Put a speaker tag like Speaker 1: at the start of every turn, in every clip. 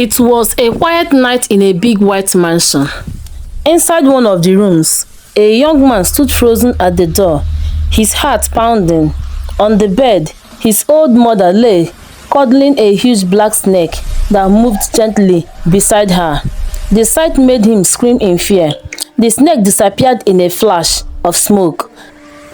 Speaker 1: It was a quiet night in a big white mansion. Inside one of the rooms, a young man stood frozen at the door, his heart pounding. On the bed, his old mother lay, cuddling a huge black snake that moved gently beside her. The sight made him scream in fear. The snake disappeared in a flash of smoke,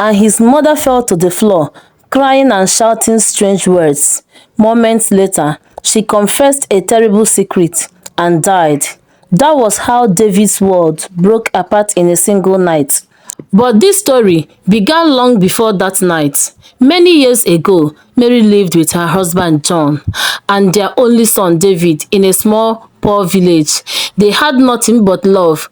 Speaker 1: and his mother fell to the floor, crying and shouting strange words. Moments later, she confessed a terrible secret and died. That was how David's world broke apart in a single night. But this story began long before that night. Many years ago, Mary lived with her husband John and their only son David in a small, poor village. They had nothing but love.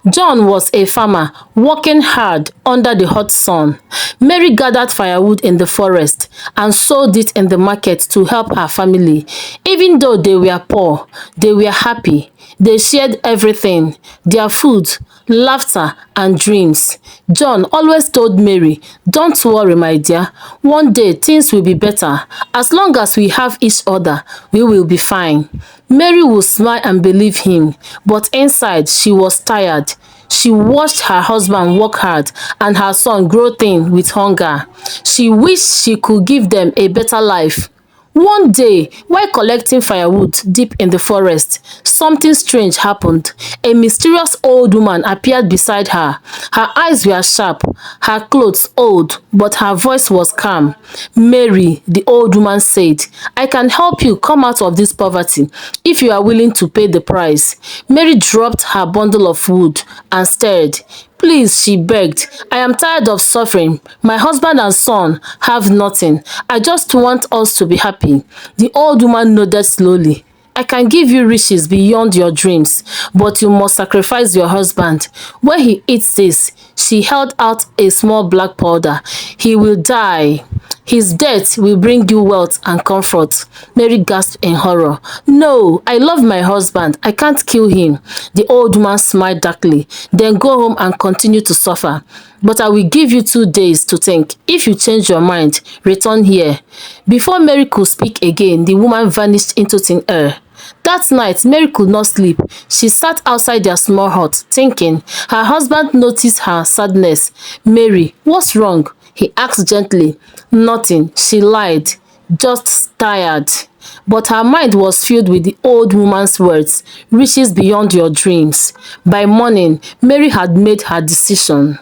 Speaker 1: John was a farmer working hard under the hot sun. Mary gathered firewood in the forest and sold it in the market to help her family. Even though they were poor, they were happy. They shared everything, their food, laughter, and dreams. John always told Mary, "Don't worry, my dear. One day things will be better. As long as we have each other, we will be fine." Mary would smile and believe him, but inside she was tired. She watched her husband work hard and her son grow thin with hunger. She wished she could give them a better life. One day, while collecting firewood deep in the forest, something strange happened. A mysterious old woman appeared beside her. Her eyes were sharp, her clothes old, but her voice was calm. "Mary," the old woman said, "I can help you come out of this poverty if you are willing to pay the price." Mary dropped her bundle of wood and stared. "Please," she begged, "I am tired of suffering. My husband and son have nothing. I just want us to be happy." The old woman nodded slowly. "I can give you riches beyond your dreams, but you must sacrifice your husband. When he eats this," she held out a small black powder, "he will die. His death will bring you wealth and comfort." Mary gasped in horror. "No, I love my husband. I can't kill him." The old woman smiled darkly. "Then go home and continue to suffer. But I will give you 2 days to think. If you change your mind, return here." Before Mary could speak again, the woman vanished into thin air. That night, Mary could not sleep. She sat outside their small hut, thinking. Her husband noticed her sadness. "Mary, what's wrong?" he asked gently. "Nothing," she lied. "Just tired." But her mind was filled with the old woman's words, "Riches beyond your dreams." By morning, Mary had made her decision.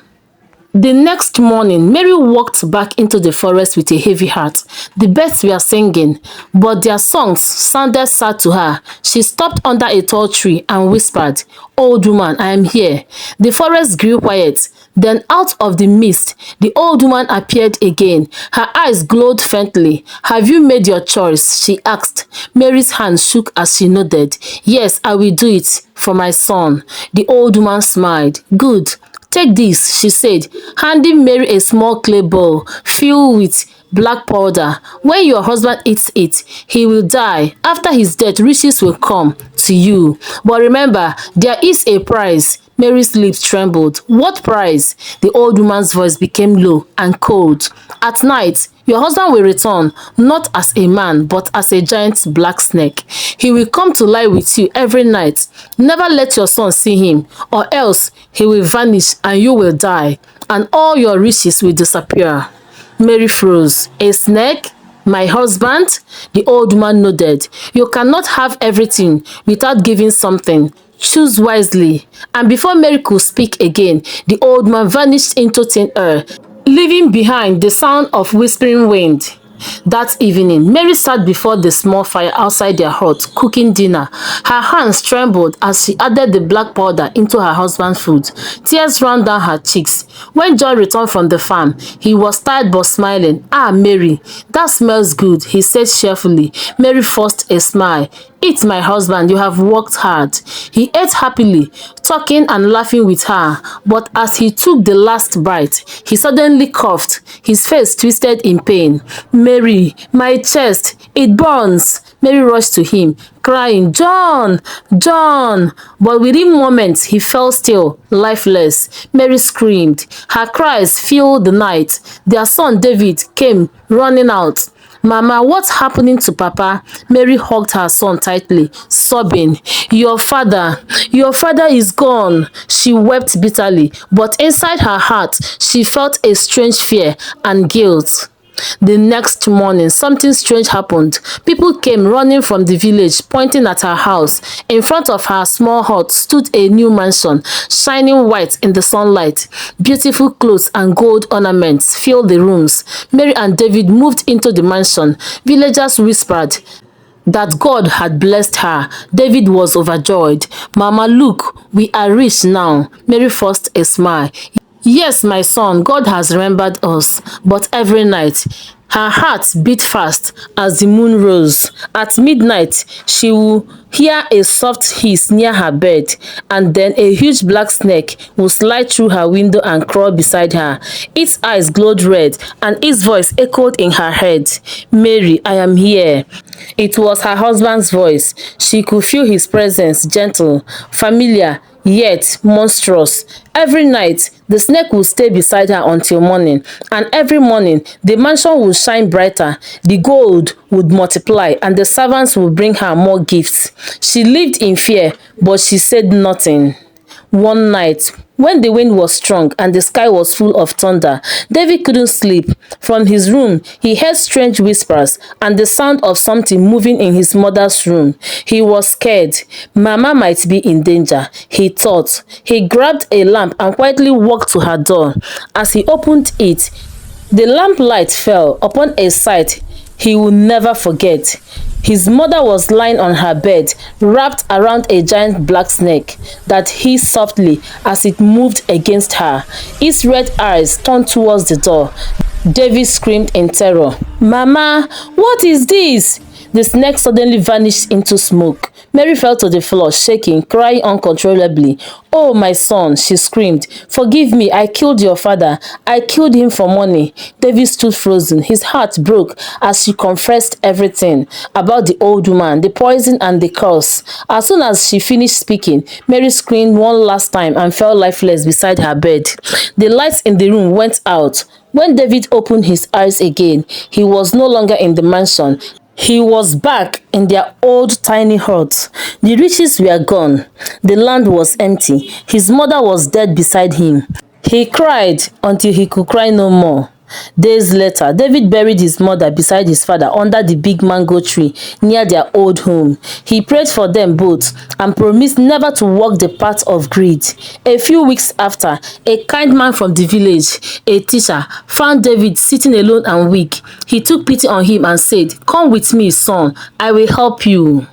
Speaker 1: The next morning, Mary walked back into the forest with a heavy heart. The birds were singing, but their songs sounded sad to her. She stopped under a tall tree and whispered, "Old woman, I am here." The forest grew quiet. Then out of the mist, the old woman appeared again. Her eyes glowed faintly. "Have you made your choice?" she asked. Mary's hand shook as she nodded. "Yes, I will do it for my son." The old woman smiled. "Good. Take this," she said, handing Mary a small clay bowl filled with black powder. "When your husband eats it, he will die. After his death, riches will come to you. But remember, there is a price." Mary's lips trembled. "What price?" The old woman's voice became low and cold. "At night, your husband will return, not as a man, but as a giant black snake. He will come to lie with you every night. Never let your son see him, or else he will vanish and you will die, and all your riches will disappear." Mary froze. "A snake? My husband?" The old woman nodded. "You cannot have everything without giving something. Choose wisely." And before Mary could speak again, the old man vanished into thin air, leaving behind the sound of whispering wind. That evening, Mary sat before the small fire outside their hut, cooking dinner. Her hands trembled as she added the black powder into her husband's food. Tears ran down her cheeks. When John returned from the farm, he was tired but smiling. "Ah, Mary, that smells good," he said cheerfully. Mary forced a smile. "Eat, my husband, you have worked hard." He ate happily, talking and laughing with her. But as he took the last bite, he suddenly coughed. His face twisted in pain. "Mary, my chest, it burns." Mary rushed to him, crying, "John, John!" But within moments, he fell still, lifeless. Mary screamed. Her cries filled the night. Their son David came running out. "Mama, what's happening to Papa?" Mary hugged her son tightly, sobbing. Your father is gone." She wept bitterly, but inside her heart, she felt a strange fear and guilt. The next morning, something strange happened. People came running from the village, pointing at her house. In front of her small hut stood a new mansion, shining white in the sunlight. Beautiful clothes and gold ornaments filled the rooms. Mary and David moved into the mansion. Villagers whispered that God had blessed her. David was overjoyed. "Mama, look, we are rich now." Mary forced a smile. "Yes, my son, God has remembered us." But every night, her heart beat fast as the moon rose. At midnight, she would hear a soft hiss near her bed, and then a huge black snake would slide through her window and crawl beside her. Its eyes glowed red, and its voice echoed in her head. "Mary, I am here." It was her husband's voice. She could feel his presence, gentle, familiar, yet monstrous. Every night, the snake would stay beside her until morning, and every morning, the mansion would shine brighter, the gold would multiply, and the servants would bring her more gifts. She lived in fear, but she said nothing. One night, when the wind was strong and the sky was full of thunder, David couldn't sleep. From his room, he heard strange whispers and the sound of something moving in his mother's room. He was scared. Mama might be in danger, he thought. He grabbed a lamp and quietly walked to her door. As he opened it, the lamplight fell upon a sight he would never forget. His mother was lying on her bed, wrapped around a giant black snake that hissed softly as it moved against her. Its red eyes turned towards the door. David screamed in terror. "Mama, what is this?" The snake suddenly vanished into smoke. Mary fell to the floor, shaking, crying uncontrollably. "Oh, my son," she screamed. "Forgive me, I killed your father. I killed him for money." David stood frozen. His heart broke as she confessed everything about the old woman, the poison and the curse. As soon as she finished speaking, Mary screamed one last time and fell lifeless beside her bed. The lights in the room went out. When David opened his eyes again, he was no longer in the mansion. He was back in their old tiny hut. The riches were gone. The land was empty. His mother was dead beside him. He cried until he could cry no more. Days later, David buried his mother beside his father under the big mango tree near their old home. He prayed for them both and promised never to walk the path of greed. A few weeks after, a kind man from the village, a teacher, found David sitting alone and weak. He took pity on him and said, "Come with me, son. I will help you."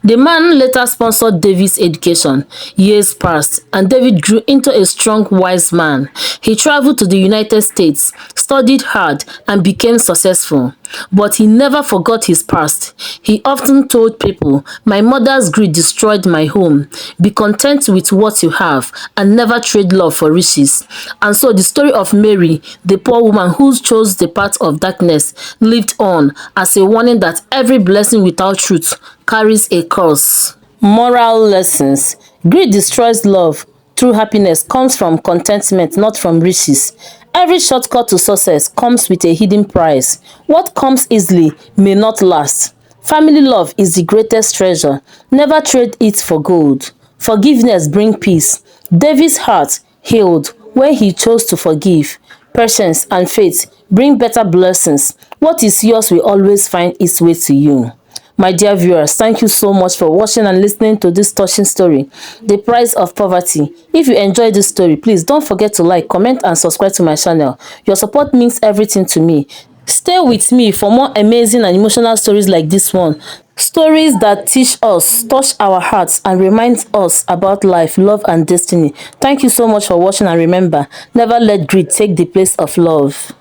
Speaker 1: The man later sponsored David's education. Years passed, and David grew into a strong, wise man. He traveled to the United States, studied hard, and became successful. But he never forgot his past. He often told people, "My mother's greed destroyed my home. Be content with what you have and never trade love for riches." And so the story of Mary, the poor woman who chose the path of darkness, lived on as a warning that every blessing without truth carries a curse. Moral lessons. Greed destroys love. True happiness comes from contentment, not from riches. Every shortcut to success comes with a hidden price. What comes easily may not last. Family love is the greatest treasure. Never trade it for gold. Forgiveness brings peace. David's heart healed when he chose to forgive. Patience and faith bring better blessings. What is yours will always find its way to you. My dear viewers, thank you so much for watching and listening to this touching story, The Price of Poverty. If you enjoyed this story, please don't forget to like, comment, and subscribe to my channel. Your support means everything to me. Stay with me for more amazing and emotional stories like this one. Stories that teach us, touch our hearts, and remind us about life, love, and destiny. Thank you so much for watching, and remember, never let greed take the place of love.